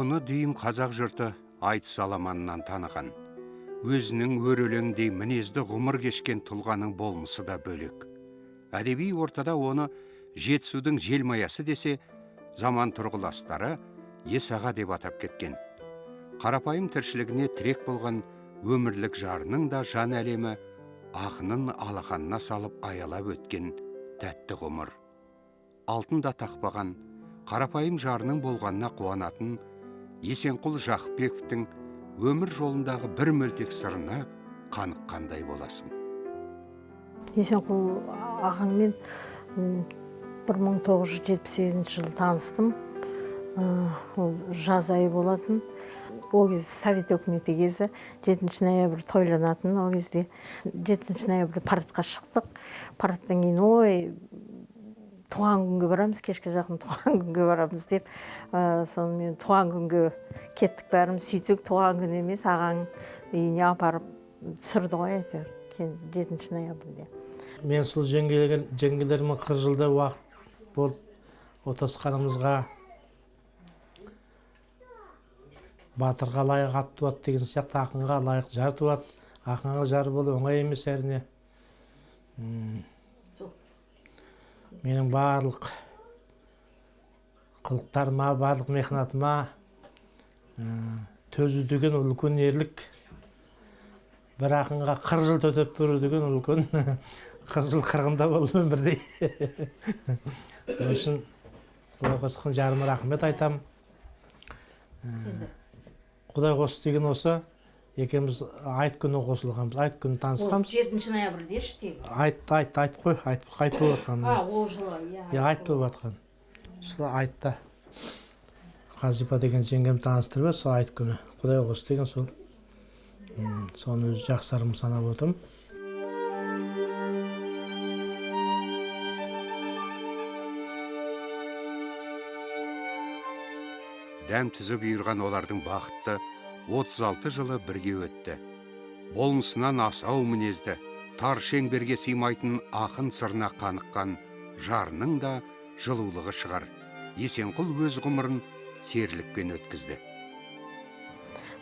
Оны дүйім қазақ жұрты айтыс аламанынан таныған. Өзінің өрелеңдей мінезді ғұмыр кешкен тұлғаның болмысы да бөлек. Әдеби ортада оны жетісудың желмаясы десе, заман тұрғыластары Есаға деп атап кеткен. Қарапайым тіршілігіне тірек болған өмірлік жарының да жан әлемі ақынын алақанына салып аялап өткен тәтті ғұмыр. Алтын да тақпаған, қарапайым жарының болғанына қуанатын Есенқұл Жақыпбековтің өмір жолындағы бір мөлтек сырына қаныққандай боласың. Есенқұл ағаңмен 1978 жылы таныстым. Ол жаз айы болатын. Ол кезде Совет өкіметі кезі 7 ноябрь тойланатын. Ол кезде 7 ноябрь парадқа шықтық. Парадтан кейін туған күнге барамыз, кешке жақын туған күнге барамыз деп, сонымен туған күнге кеттік бәріміз. Сөйтсек туған күн емес, ағаң үйіне апарып түсірді ғой әйтеуір, 7 ноябрьде. Мен сол жеңгелеріме 40 жылда уақыт болып отасқанымызға батырға лайық ат туады деген сияқты ақынға лайық жар туады. Ақынға жар болу оңай емес әрине. Менің барлық қылықтарыма, барлық мехнатыма төзу деген үлкен ерлік. Бір ақынға 40 жыл төтеп беру деген үлкен 40 жыл қырғында болды өмірде. Сол үшін Құдай қосқан жарыма рахмет айтам. Құдай қосты деген осы, екеуміз айт күні қосылғанбыз, айт күні танысқанбыз. 7 ноябрьде іште. Айт қой, айт болып жатқан. Ол жылы, айт болып жатқан. Сол айтта Қазипа деген жеңгем таныстырып, сол айт күні. Құдай қосты деген сол. Соны өз жақсарым санап отырмын. Дәм түзіп үйірған олардың бақытты 36 жылы бірге өтті. Болмысынан асау мінезді, тар шеңберге сыймайтын ақын сырына қаныққан жарының да жылулығы шығар. Есенқұл өз ғұмырын серлікпен өткізді.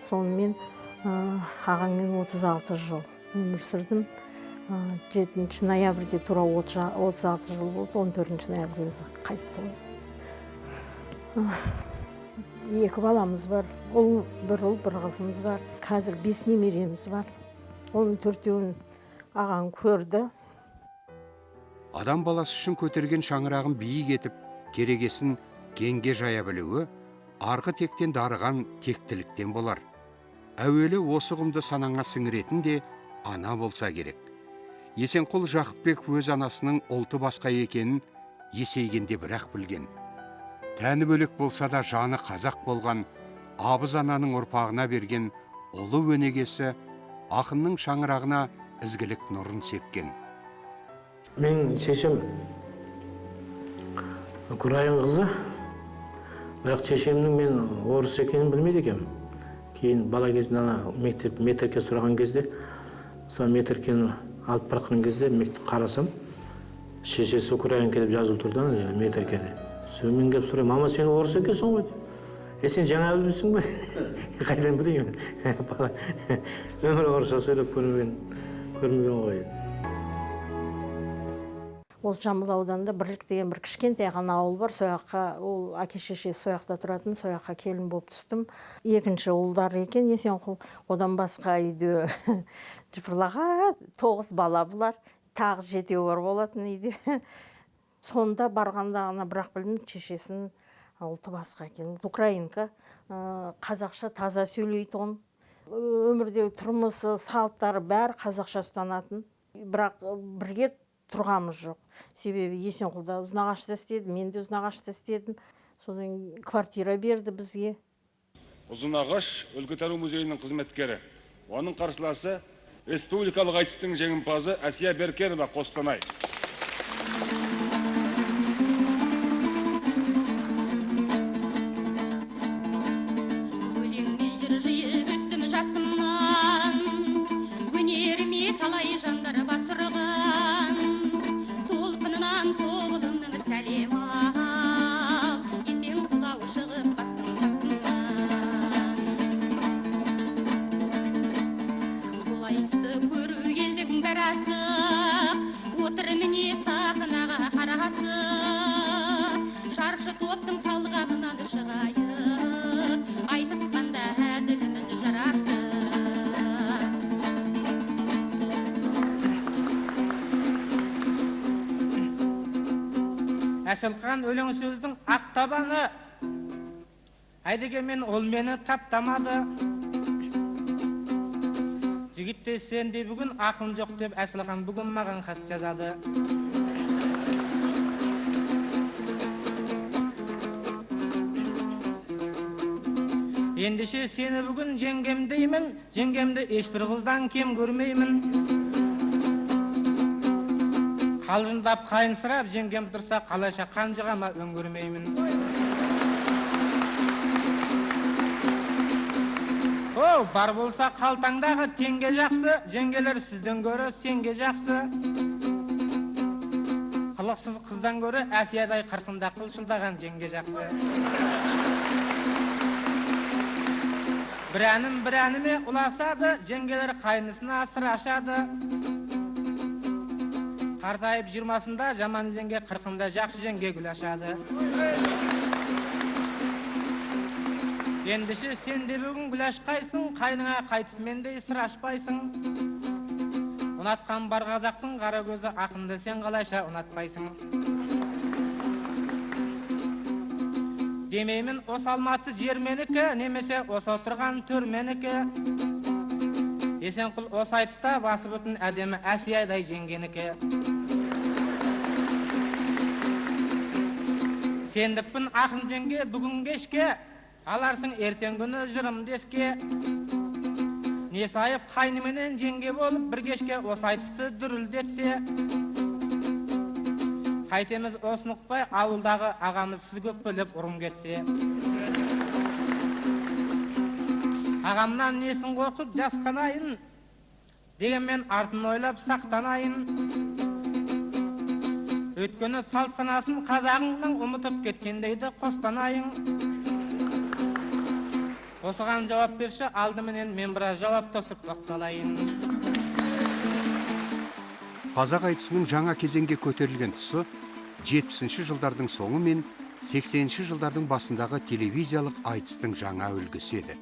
Сонымен ағаңмен 36 жыл өмір сүрдім. 7 ноябрьде тура 36 жыл болды, 14 ноябрь өзі қайтты ғой. 2 баламыз бар, бір ұл, бір қызымыз бар. Қазір 5 немереміз бар. Оның 4-еуін ағаң көрді. Адам баласы үшін көтерген шаңырағын биік етіп, керегесін кеңге жая білуі, арғы тектен дарыған тектіліктен болар. Әуелі осы ұғымды санаңа сіңіретін де ана болса керек. Есенқұл Жақыпбеков өз анасының ұлты басқа екенін есейгенде бірақ білген. Тәні бөлек болса да жаны қазақ болған абыз ананың ұрпағына берген ұлы өнегесі ақынның шаңырағына ізгілік нұрын сепкен. Мен шешем Құрайын қызы, бірақ шешемнің мен орыс екенін білмейді екем. Кейін бала кезінде метрке сұраған кезде, сол метркені алып барқан кезде қарасам, шешесі Құрайын келіп жазылып тұрды метркеде. Мен кеп сұрай, мама сен орыс екенсің ғой? Сен жаңа білмейсің бе? Қайдан білейін? Өмір орысша сөйлеп көрмеген ғой. Ол Жамбыл ауданында Бірлік деген бір кішкентай ғана ауыл бар. Сояққа, ол әке-шеше сояқта тұратын, сояққа келін болып түстім. Екінші ұлдар екен Есенқұл. Одан басқа үйде жыпырлаға 9 бала бұлар. Тағы 7 бар болатын үйде. Сонда барғандағына бірақ білдім, шешесінің ұлты басқа екен. Украинка, қазақша таза сөйлейтін. Өмірдегі тұрмысы, салттары бәрі қазақша ұстанатын. Бірақ бірге тұрғамыз жоқ. Себебі Есенқұлда Ұзынағашта істеді, мен де Ұзынағашта істедім. Содан квартира берді бізге. Ұзынағаш өлкетану музейінің қызметкері. Оның қарсыласы республикалық айтыстың жеңімпазы Әсия Беркенова, Қостанай. Сәлем ал, есен құлау шығып барсың. сайысты көріп елдің бәрі асық, отыр міне сахнаға қарасып, шаршы топтың талғамынан шығайық, айтысқанда әзіліміз жарасып. Әсілхан өлең сөздің ақ табаны, әйдегенмен ол мені таптамады. Жігітте сенде бүгін ақын жоқ деп Әсілхан бүгін маған хат жазады. Ендеше сені бүгін жеңгем деймін, жеңгемді ешбір қыздан кем көрмеймін. Қалжыңдап қайынсырап жеңгем тұрса қалайша қанжығама өңгермеймін. О, бар болса қалтаңдағы теңге жақсы, жеңгелер сізден көрі сенге жақсы. Қылықсыз қыздан көрі Әсиядай қырқында қылшылдаған жеңге жақсы. Бір әніме ұласады, жеңгелер қайнысына сыр ашады. Қартайып 20-сында жаман жеңге, 40-ында жақсы жеңге гүл ашады. Ендеше сен де бүгін гүл ашқайсың, қайныңа қайтып мендей сыр ашпайсың. Ұнатқан бар қазақтың қара көзі ақынды сен қалайша ұнатпайсың. Демеймін осы Алматы жер менікі, немесе осы отырған төр менікі. Есенқұл осы айтыста басы бүтін әдемі Әсиядай жеңгенікі. Сендіппін ақын жеңге бүгін кешке, аларсың ертең күні жырым деске. Не сайып қайныменен жеңге болып бір кешке осы айтысты дүрілдетсе. Қайтеміз осын ұқпай ауылдағы ағамыз сіз көп біліп ұрым кетсе. Ағамнан несін қорқып жасқанайын, дегенмен артын ойлап сақтанайын. Өткені салт санасын қазағыңның ұмытып кеткендейді қостанайын. Осыған жауап берші, алдыменен мен біраз жауап тосып тоқталайын. Қазақ айтысының жаңа кезеңге көтерілген тұсы 70-ші жылдардың соңы мен 80-ші жылдардың басындағы телевизиялық айтыстың жаңа үлгісі еді.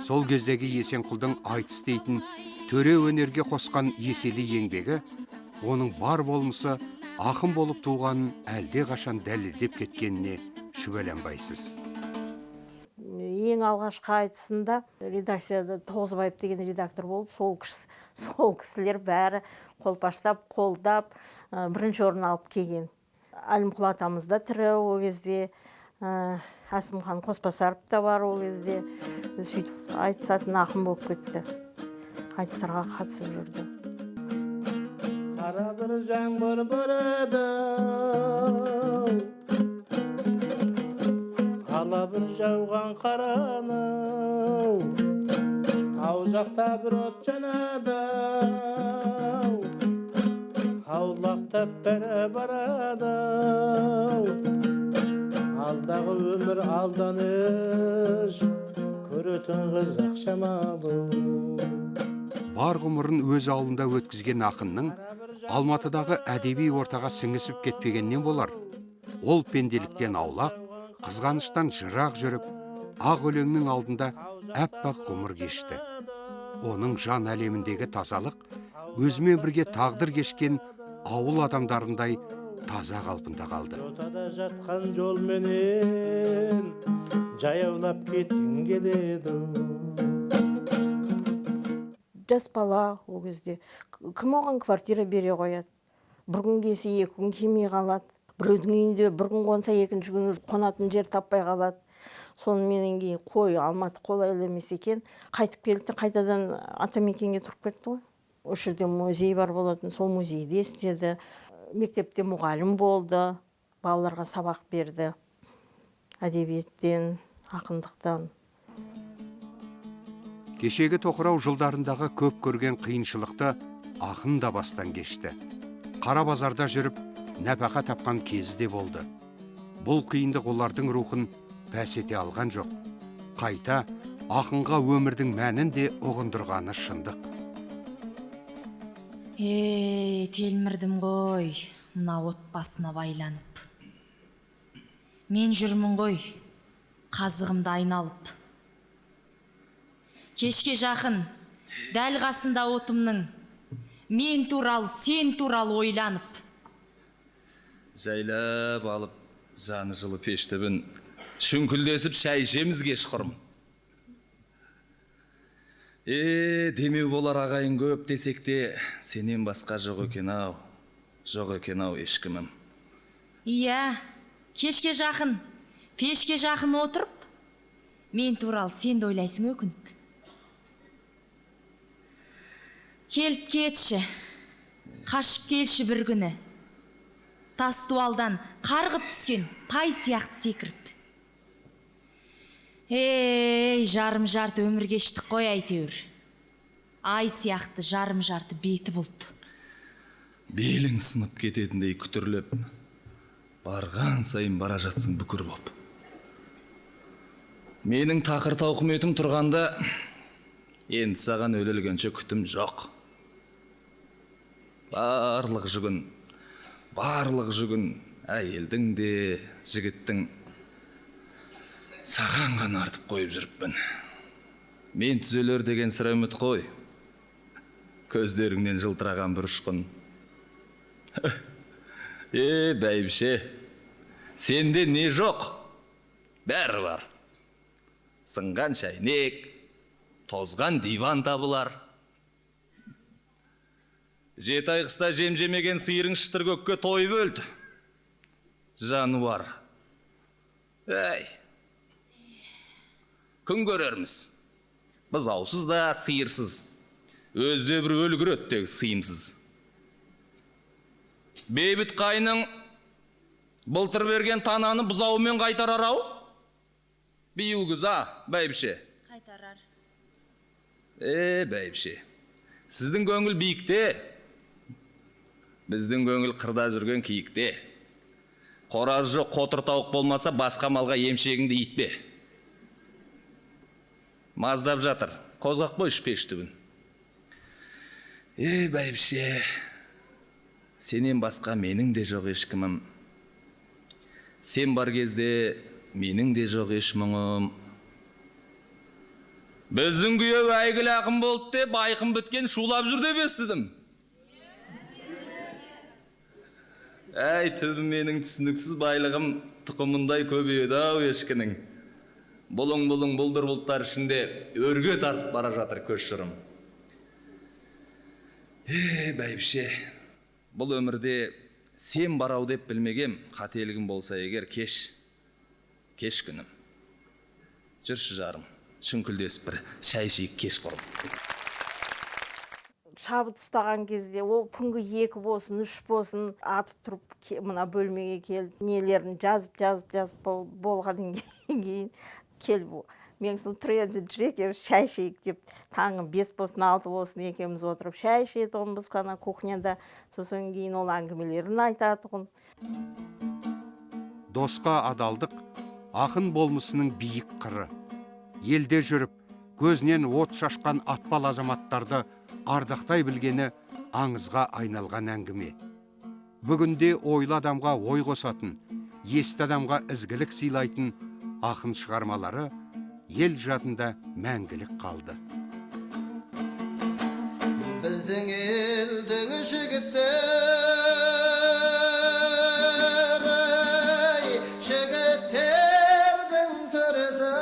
Сол кездегі Есенқұлдың айтыс дейтін төре өнерге қосқан еселі еңбегі, оның бар болмысы ақын болып туғанын әлде қашан дәлелдеп кеткеніне шүбәланбайсыз. Ең алғашқы айтысында редакцияда Тоғызбаев деген редактор болып, сол кісілер бәрі қолпаштап, қолдап, бірінші орын алып келген. Әлімқұл атамыз да тірі ол кезде, Әсімхан Қоспасаров та бар ол кезде. Сөйтіп айтысатын ақын болып кетті. Айтыстарға қатысып жүрді. Қара бір жаңбыр барады, қала бір жауған қараны, тау жақта бір от жанады, аулақтап бәрі барады. Алдағы өмір алданыш, көретін қыз ақшамалы. Бар ғұмырын өз ауылында өткізген ақынның Алматыдағы әдеби ортаға сіңісіп кетпегеннен болар. Ол пенделіктен аулақ, қызғаныштан жырақ жүріп, ақ өлеңнің алдында әппақ ғұмыр кешті. Оның жан әлеміндегі тазалық өзімен бірге тағдыр кешкен ауыл адамдарындай таза қалпында қалды. Жотада жатқан жол менен жаяулап кеткің келеді. Жас бала ол кезде кім оған квартира бере қояды? Бір күн келсе, екі күн келмей қалады. Біреудің үйінде бір күн қонса, екінші күн қонатын жер таппай қалады. Сонымен кейін қой, Алматы қолайлы емес екен. Қайтып келді, қайтадан атамекенге тұрып кетті ғой. Осы жерде музей бар болатын, сол музейде істеді. Мектепте мұғалім болды, балаларға сабақ берді. Әдебиеттен, ақындықтан. Кешегі тоқырау жылдарындағы көп көрген қиыншылықты ақын да бастан кешті. Қара базарда жүріп, нәпақа тапқан кезі де болды. Бұл қиындық олардың рухын пәс ете алған жоқ. Қайта ақынға өмірдің мәнін де ұғындырғаны шындық. Телмірдім ғой, мына отбасына байланып. Мен жүрмін ғой, қазығымды айналып. Кешке жақын, дәл қасында отымның, мен туралы, сен туралы ойланып. Жайлап алып, жаны жылы пештібін, шүңкілдесіп шай ішеміз кешқұрым. Демеу болар ағайын көп десек те, сенен басқа жоқ екен-ау, ешкімім. Иә, кешке жақын, пешке жақын отырып, мен туралы сен де ойлайсың өкініп. Келіп кетші, қашып келші бір күні, тас дуалдан қарғып түскен тай сияқты секіріп. Жарым жарты өмір кештік қой әйтеуір. Ай сияқты жарым жарты беті бұлт. Белің сынып кететіндей күтірлеп, барған сайын бара жатсың бүкір боп. Менің тақыр тауқыметім тұрғанда, енді саған өлілгенше күтім жоқ. Барлық жүгін, әйелдің де, жігіттің саған ғана артып қойып жүріппін. Мен түзелер деген сірә үміт қой. Көздеріңнен жылтыраған бір ұшқын. Бәйбіше, сенде не жоқ? Бәрі бар. Сынған шайнек, тозған диван табылар. Жеті айғыста жемеген сиырың шытыр көкке тойып өлді. Жануар. Күн көрерміз. Біз аусыз да сиырсыз. Өзде бір өлгір өттегі сыйымсыз. Бейбіт қайның былтыр берген тананы бұзауымен қайтарар ау? Биыл күз, бәйбіше? Қайтарар. Бәйбіше, сіздің көңіл биікте, біздің көңіл қырда жүрген киікте. Қораз жоқ, қотыр тауық болмаса, басқа малға емшегіңді итпе. Маздап жатыр, қозғақ қойшы пештігін. Бәйбіше, сенен басқа менің де жоқ ешкімім. Сен бар кезде менің де жоқ еш мұңым. Біздің күйеу әйгілі ақын болды деп, айқын біткен шулап жүр деп естідім. Түбі менің түсініксіз байлығым тұқымындай көбейеді-ау ешкінің. Бұлың-бұлың бұлдыр бұлттар ішінде өрге тартып бара жатыр көз шырым. Бәйбіше, бұл өмірде сен барау деп білмегем, қателігім болса егер кеш күнім. Жүрші жарым, шүңкілдесіп бір шай ішейік кеш құрым. Шабыт ұстаған кезде ол түнгі 2 болсын, 3 болсын атып тұрып мына бөлмеге келді. Нелерін жазып болғаннан кейін келіп. Мен тұренді жүрек, шай ішейік деп, таңғы 5 болсын, 6 болсын екеуміз отырып шай ішетұғынбыз қана кухняда. Сосын кейін ол әңгімелерін айтатұғын. Досқа адалдық ақын болмысының биік қыры. Елде жүріп, көзінен от шашқан атпал азаматтарды ардақтай білгені аңызға айналған әңгіме. Бүгінде ойлы адамға ой қосатын, есті адамға ізгілік сыйлайтын ақын шығармалары ел жадында мәңгілік қалды. Біздің елдің жігіттері, жігіттердің төресі,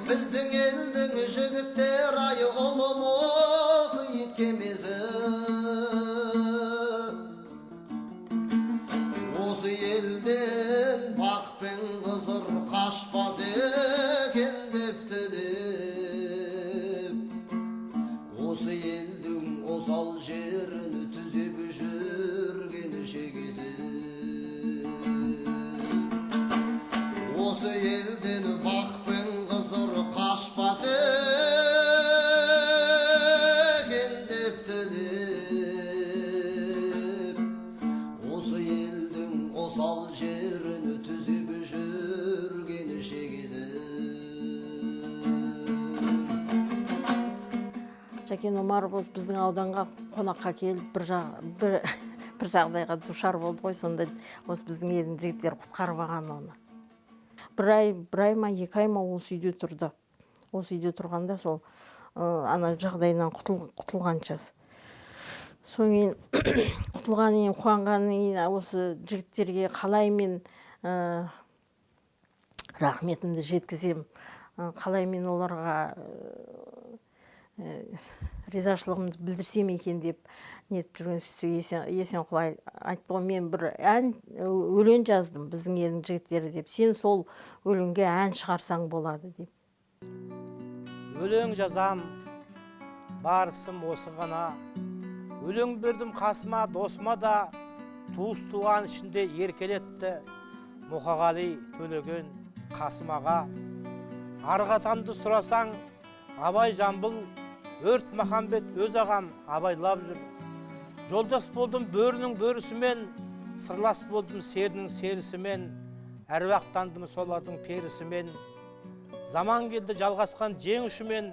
біздің елдің жігіттері, ұлы мұхит кемесі. Осы елден бақ пен қызыр қашпас екен деп тілеп, осы елдің осал жерін түзеп жүрген шегесі. Осы елден бақ пен қызыр қашпас екен деп тілеп, осы елдің осал жерін түзеп жүрген шегесі. Жәкен Омаров біздің ауданға қонаққа келіп бір жағдайға душар болды ғой, сонда осы біздің елдің жігіттері құтқарып алған оны. Бір ай ма, 2 ай ма осы үйде тұрды. Осы үйде тұрғанда сол ана жағдайынан құтылғанша. Соң құтылғаннан қуанғаннан осы жігіттерге қалай мен рахметімді жеткізем, қалай мен оларға ризашылығымды білдірсем екен деп нетіп жүрген Есенқұл айтты ғой, мен бір өлең жаздым біздің елдің жігіттері деп, сен сол өлеңге ән шығарсаң болады деп. Өлең жазам, барысым осы ғана, өлең бердім қасыма, досыма да, туыс туған ішінде еркелетті Мұқағали Төлеген Қасымаға. Арғатанды сұрасаң, Абай Жамбыл, Өрт Махамбет өз ағам абайлап жүр. Жолдас болдым бөрінің бөрісімен, сырлас болдым серінің серісімен, әруақтандым солардың перісімен. Заман келді жалғасқан жең ұшымен,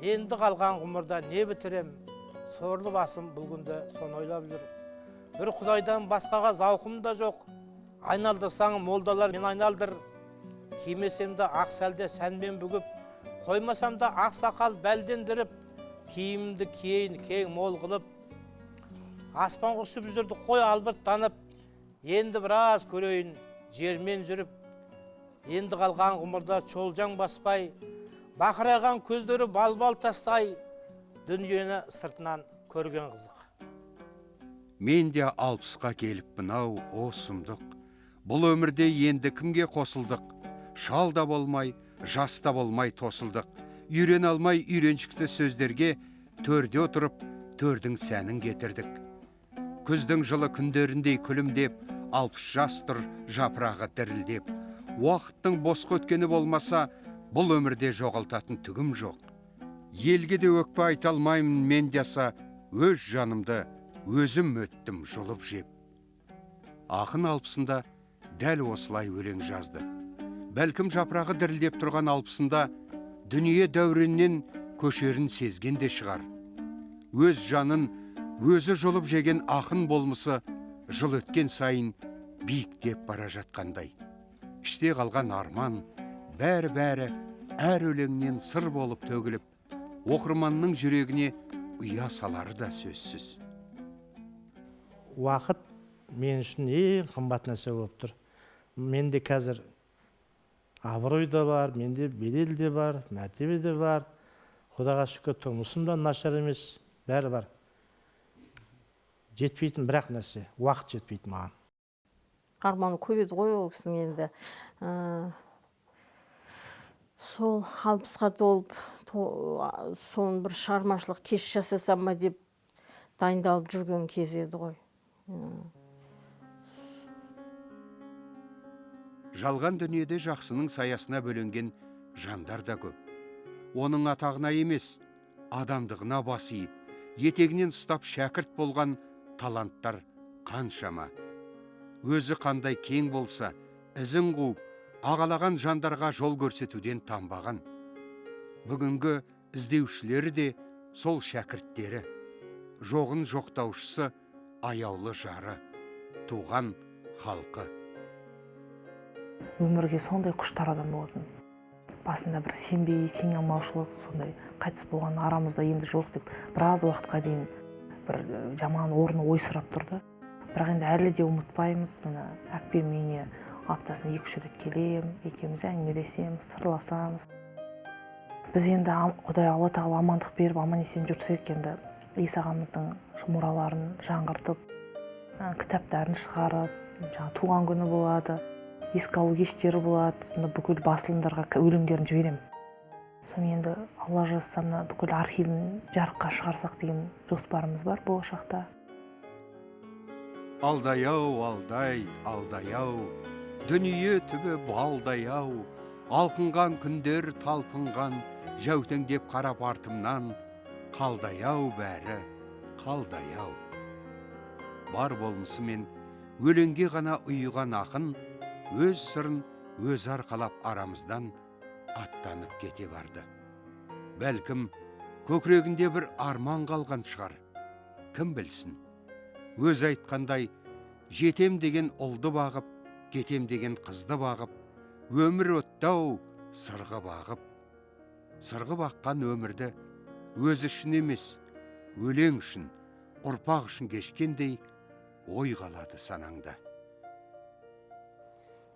енді қалған ғұмырда не бітірем, сорлы басым бұл күнді сон ойлап жүр. Бір Құдайдан басқаға зауқым да жоқ, айналдырсаң молдалар мен айналдыр. Кимесем де ақ сәлде сәнмен бүгіп, қоймасам да ақ сақал бәлдендіріп, киімімді кейін кең мол қылып, аспан құшып жүрді қой албырттанып, енді біраз көрейін жермен жүріп, енді қалған ғұмырда чолжаң баспай, бақырайған көздері бал-бал тастай, дүниені сыртынан көрген қызық. Мен де 60-қа келіппін ау, о сұмдық. Бұл өмірде енді кімге қосылдық? Шал да болмай, жас та болмай тосылдық. Үйрен алмай үйреншікті сөздерге төрде отырып, төрдің сәнін кетірдік. Күздің жылы күндеріндей күлімдеп, 60 жастыр жапырағы дірілдеп. Уақыттың босқа өткені болмаса, бұл өмірде жоғалтатын түгім жоқ. Елге де өкпе айта алмаймын мен десе, өз жанымды өзім өттім жұлып жеп. Ақын 60-ында дәл осылай өлең жазды. Бәлкім жапырағы дірілдеп тұрған 60-ында дүние дәуреннен көшерін сезген де шығар. Өз жанын өзі жұлып жеген ақын болмысы жыл өткен сайын биіктеп бара жатқандай. Іште қалған арман, бәрі әр өлеңнен сыр болып төгіліп, оқырманның жүрегіне ұя салары да сөзсіз. Уақыт мен үшін ең қымбат нәрсе болып тұр. Менде қазір абырой да бар, менде бедел де бар, мәртебе де бар. Құдаға шүкір, тұрмысым да нашар емес, бәрі бар. Жетпейтін бірақ нәрсе, уақыт жетпейді маған. Арманы көп еді ғой ол кісінің енді. Сол 60-қа толып, соның бір шығармашылық кеш жасасам ма деп дайындалып жүрген кез еді ғой. Жалған дүниеде жақсының саясына бөленген жандар да көп. Оның атағына емес, адамдығына басиып, етегінен ұстап шәкірт болған таланттар қаншама. Өзі қандай кең болса, ізін қуып, ағалаған жандарға жол көрсетуден танбаған. Бүгінгі іздеушілері де сол шәкірттері, жоғын жоқтаушысы, аяулы жары, туған халқы. Өмірге сондай құштар адам болатын. Басында бір сенбей, сене алмаушылық, сондай қайтыс болған арамызда енді жоқ деп, біраз уақытқа дейін бір жаман орны ой сұрап тұрды. Бірақ енді әлі де ұмытпаймыз. Әпкем үйіне аптасына 2-3 рет келем, екеуміз әңгімелесеміз, сырласамыз. Біз енді Құдай Алла тағала амандық беріп, аман есен жүрсек, енді Иса ағамыздың мұраларын жаңғыртып, кітаптарын шығарып, туған күні болады, еске алу кештері болады, сонда бүкіл басылымдарға өлеңдерін жіберем. Сонымен енді Алла жазса, бүкіл архивін жарыққа шығарсақ деген жоспарымыз бар болашақта. Алдай-ау, алдай-ау, дүние түбі балдай-ау, алқынған күндер талпынған, жәутеңдеп қарап артымнан, қалдай-ау бәрі, қалдай-ау. Бар болмысымен өлеңге ғана ұйыған ақын, өз сырын өз арқалап арамыздан аттанып кете барды. Бәлкім, көкірегінде бір арман қалған шығар. Кім білсін? Өз айтқандай, жетем деген ұлды бағып, кетем деген қызды бағып, өмір өтті-ау сырғы бағып. Сырғы баққан өмірді өз үшін емес, өлең үшін, ұрпақ үшін кешкендей ой қалады санаңда.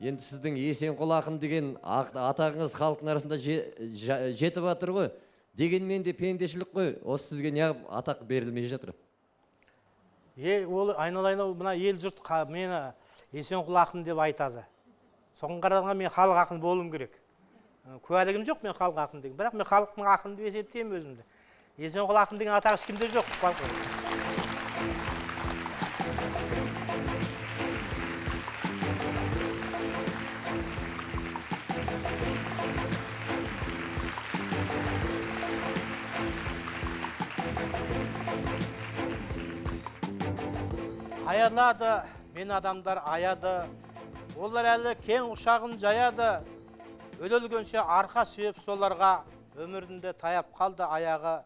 Енді сіздің Есенқұл ақын деген атағыңыз халықтың арасында жетіп жатыр ғой. Дегенмен де пендешілік қой. Осы сізге неғып атақ берілмей жатыр? Ол айналайын мына ел жұрт мені Есенқұл ақын деп айтады. Соған қарағанда мен халық ақын болуым керек. Куәлігім жоқ мен халық ақын деген. Бірақ мен халықтың ақын деп есептеймін өзімді. Есенқұл ақын деген атақ ешкімде жоқ. Аялады, мен адамдар аяды, олар әлі кең ұшағын жаяды, өлілгенше арқа сүйеп соларға, өмірінде таяп қалды аяғы.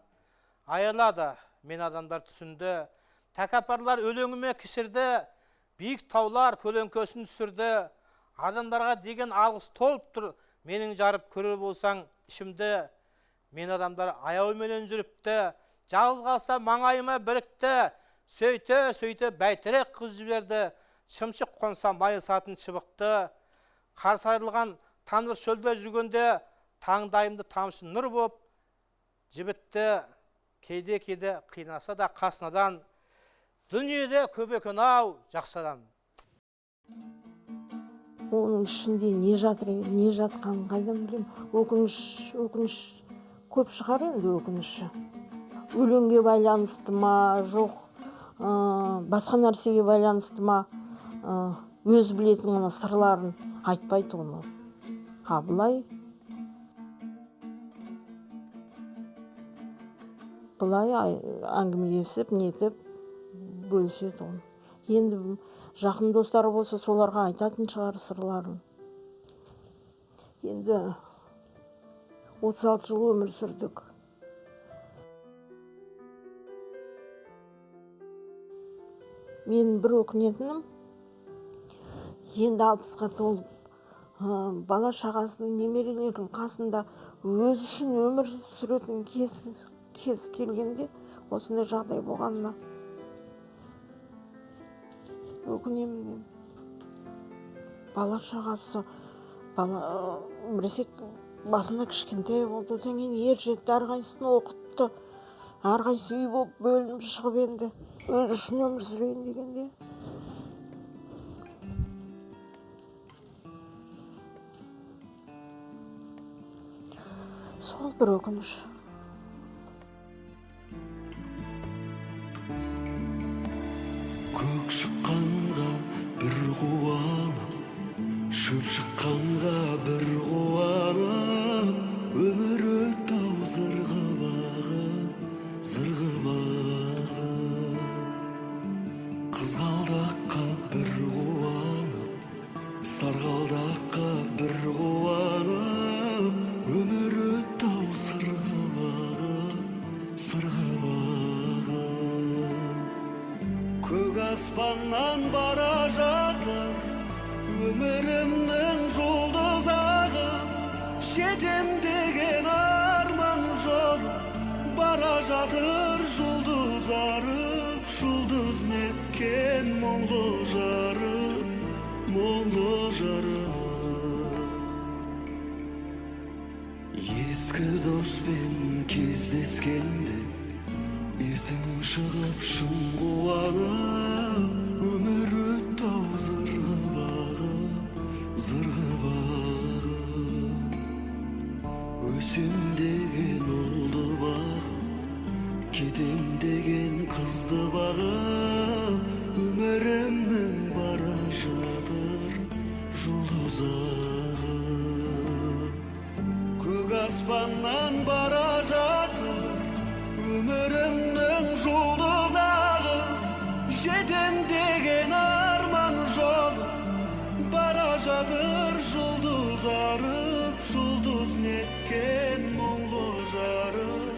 Аялады, мен адамдар түсінді, тәкаппарлар өлеңіме кішірді, биік таулар көлеңкесін сүрді, адамдарға деген алғыс толып тұр, менің жарып көрер болсаң ішімді. Мен адамдар аяуменен жүріпті, жалғыз қалса маңайыма бірікті, сөйте бәйтерек қыз жіберді, шымшық қонса майысатын шыбықты. Қарсы айырылған Таныр шөлде жүргенде, таңдайымды тамшы нұр боп жібітті. Кейде қинаса да қасынадан, дүниеде көп екен-ау жақсы адам. Оның ішінде не жатыр, не жатқанын қайдан білем. Өкініш көп шығар енді өкініші. Өлеңге байланысты ма, жоқ, басқа нәрсеге байланысты ма, өз білетін ғана сырларын айтпайды оны. Бұлай әңгімелесіп, нетіп, бөліседі оны. Енді жақын достары болса, соларға айтатын шығар сырларын. Енді 36 жыл өмір сүрдік. Мен бір өкінетінім, енді 60-ға толып, бала шағасының немерелердің қасында өз үшін өмір сүретін кез келгенде осындай жағдай болғанына өкінемін. Бала шағасы, біресе басында кішкентай болды, одан кейін ер жетті, әрқайсысын оқытты, әрқайсы үй болып бөлініп шығып енді өз үшін өмір сүрейін дегенде. Сол бір өкініш. Көк шыққанға бір қуанып, шөп шыққанға бір қуанып, өмір өтті-ау зырғы бағып, зырғы бағып. Қызғалдаққа бір қуанып, сарғалдаққа бір қуанып, өмір өтті-ау сырғы бағып, сырғы бағып. Көк аспаннан бара жатыр өмірімнің жұлдызағы, жетем деген арман жолы, бара жатыр жұлдыз арып, жұлдыз неткен мұңлы жарып, мұңлы жарып. Ескі доспен кездескенде есің шығып шын қуанып, өмір өтті-ау зырғы бағып, зырғы бағып. Өсем деген ұлды бағып, кетем деген қызды бағып, өмірімнің бара жатыр жұлдыз ағып. Көк аспаннан бара жатыр өмірімнің жұлдыз ағып, жетем деген арман жолы, бара жатыр жұлдыз арып, жұлдыз неткен мұңлы жарып,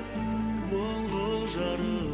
жарым